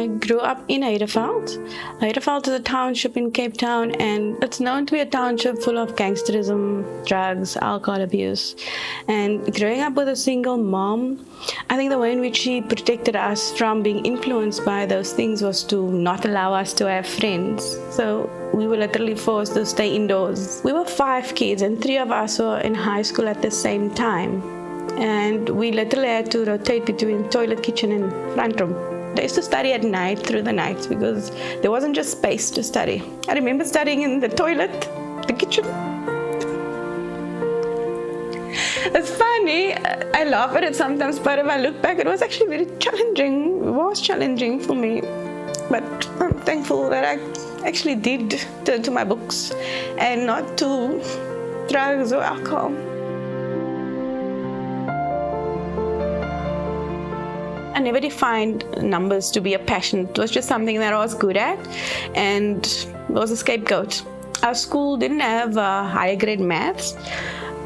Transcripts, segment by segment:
I grew up in Heideveld. Heideveld is a township in Cape Town, and it's known to be a township full of gangsterism, drugs, alcohol abuse. And growing up with a single mom, I think the way in which she protected us from being influenced by those things was to not allow us to have friends. So we were literally forced to stay indoors. We were 5 kids, and 3 of us were in high school at the same time. And we literally had to rotate between toilet, kitchen, and front room. I used to study at night through the nights because there wasn't just space to study. I remember studying in the toilet, the kitchen. It's funny, I laugh at it sometimes, but if I look back, it was actually very challenging. It was challenging for me. But I'm thankful that I actually did turn to my books and not to drugs or alcohol. I never defined numbers to be a passion. It was just something that I was good at, and it was a scapegoat. Our school didn't have higher grade maths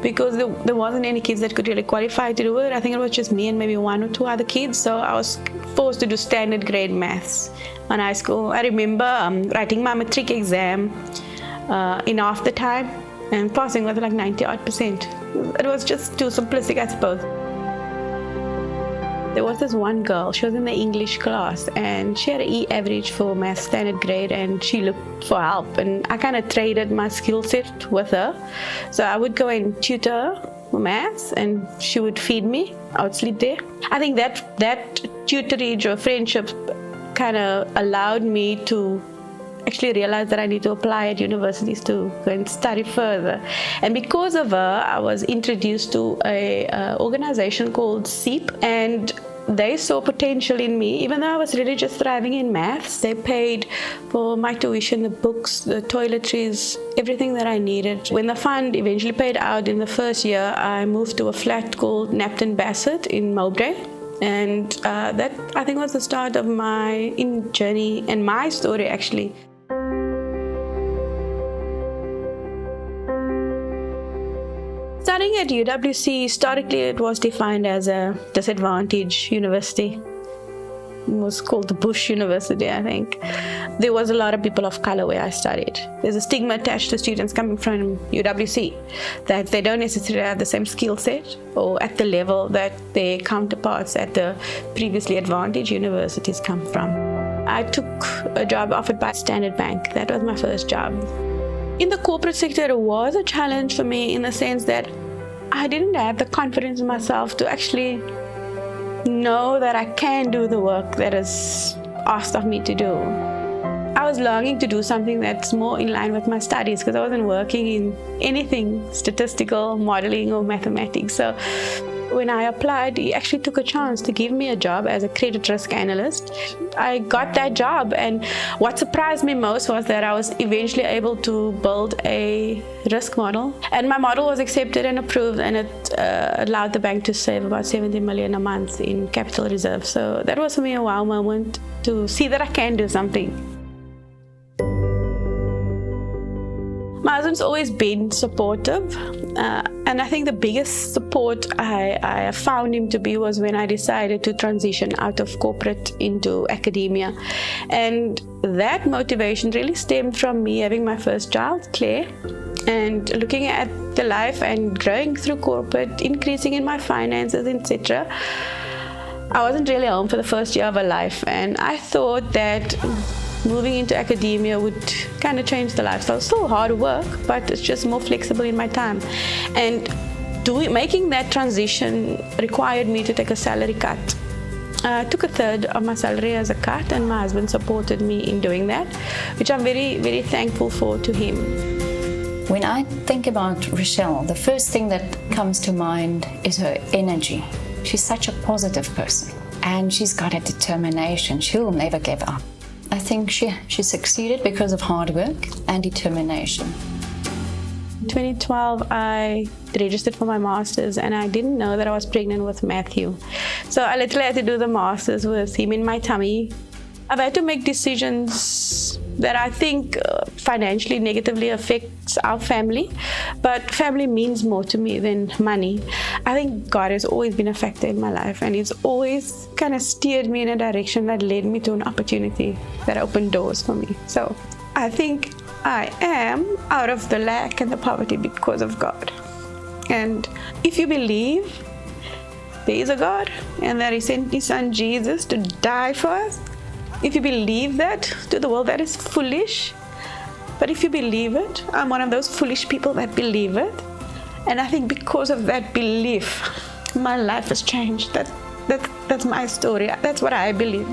because there wasn't any kids that could really qualify to do it. I think it was just me and maybe 1 or 2 other kids, so I was forced to do standard grade maths in high school. I remember writing my matric exam in half the time and passing with like 90-odd%. It was just too simplistic, I suppose. There was this one girl, she was in the English class, and she had an E average for math standard grade, and she looked for help, and I kind of traded my skill set with her. So I would go and tutor her for maths, and she would feed me. I would sleep there. I think that tutorage or friendship kind of allowed me to actually realize that I need to apply at universities to go and study further. And because of her, I was introduced to a organization called SEEP, and they saw potential in me. Even though I was really just thriving in maths, they paid for my tuition, the books, the toiletries, everything that I needed. When the fund eventually paid out in the first year, I moved to a flat called Napton Bassett in Mowbray. And that, I think, was the start of my journey and my story, actually. Studying at UWC, historically it was defined as a disadvantaged university. It was called the Bush University, I think. There was a lot of people of color where I studied. There's a stigma attached to students coming from UWC that they don't necessarily have the same skill set or at the level that their counterparts at the previously advantaged universities come from. I took a job offered by Standard Bank. That was my first job. In the corporate sector, it was a challenge for me in the sense that I didn't have the confidence in myself to actually know that I can do the work that is asked of me to do. I was longing to do something that's more in line with my studies because I wasn't working in anything statistical, modeling, or mathematics. So when I applied, he actually took a chance to give me a job as a credit risk analyst. I got that job, and what surprised me most was that I was eventually able to build a risk model. And my model was accepted and approved, and it allowed the bank to save about 70 million a month in capital reserve. So that was for me a wow moment to see that I can do something. My husband's always been supportive, and I think the biggest support I found him to be was when I decided to transition out of corporate into academia. And that motivation really stemmed from me having my first child, Claire, and looking at the life and growing through corporate, increasing in my finances, etc. I wasn't really home for the first year of her life, and I thought that moving into academia would kind of change the lifestyle. It's still hard work, but it's just more flexible in my time. And making that transition required me to take a salary cut. I took 1/3 of my salary as a cut, and my husband supported me in doing that, which I'm very, very thankful for to him. When I think about Rechelle, the first thing that comes to mind is her energy. She's such a positive person, and she's got a determination. She'll never give up. I think she succeeded because of hard work and determination. In 2012, I registered for my master's, and I didn't know that I was pregnant with Matthew. So I literally had to do the master's with him in my tummy I've had to make decisions that I think financially negatively affects our family, but family means more to me than money. I think God has always been a factor in my life, and He's always kind of steered me in a direction that led me to an opportunity that opened doors for me. So I think I am out of the lack and the poverty because of God. And if you believe there is a God and that He sent His Son Jesus to die for us, if you believe that, to the world that is foolish, but if you believe it, I'm one of those foolish people that believe it. And I think because of that belief, my life has changed. That's my story. That's what I believe.